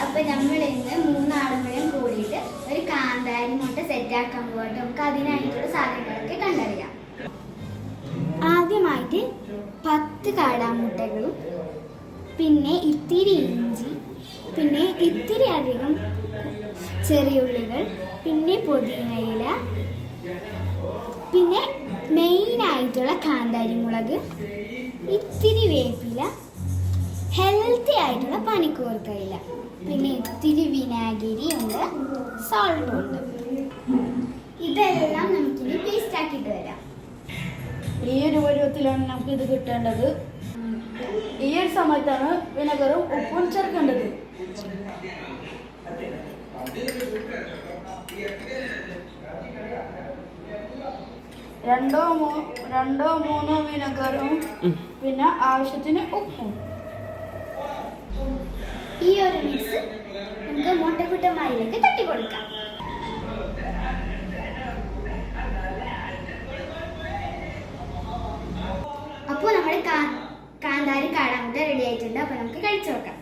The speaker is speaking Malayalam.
അപ്പൊ നമ്മൾ ഇന്ന് മൂന്നാളും കൂടെയും കൂടിയിട്ട് ഒരു കാന്താരി മുട്ട സെറ്റ് ആക്കാൻ പോകട്ടെ. നമുക്ക് അതിനായിട്ടുള്ള സാധനങ്ങളൊക്കെ കണ്ടറിയാം. ആദ്യമായിട്ട് 10 കാടാമുട്ടകളും, പിന്നെ ഇത്തിരി ഇഞ്ചി, പിന്നെ ഇത്തിരി അധികം ചെറിയുള്ളികൾ, പിന്നെ പുതിനയില, പിന്നെ മെയിനായിട്ടുള്ള കാന്താരി മുളക്, ഇത്തിരി വേപ്പില, ഹെൽത്തി ആയിട്ടുള്ള പനിക്കൂർക്കയില, പിന്നെ ഇത്തിരി വിനാഗിരി ഉണ്ട്, സോൾട്ടും ഉണ്ട്. ഇതെല്ലാം നമുക്കിനി പേസ്റ്റ് ആക്കിയിട്ട് വരാം. ഈ ഒരു പരുവത്തിലാണ് നമുക്ക് ഇത് കിട്ടേണ്ടത്. ഈ ഒരു സമയത്താണ് വിനെഗറും ഉപ്പും ചേർക്കേണ്ടത്. രണ്ടോ മൂന്നോ വിനെഗറും പിന്നെ ആവശ്യത്തിന് ഉപ്പും. ഈ ഒരു മിക്സ് നമുക്ക് മുട്ടക്കുട്ടന്മാരിലേക്ക് തട്ടി കൊടുക്കാം. അപ്പോൾ നമ്മുടെ കാന്താരി കാടാമുട്ട റെഡി ആയിട്ടുണ്ട്. അപ്പോൾ നമുക്ക് കഴിച്ചു നോക്കാം.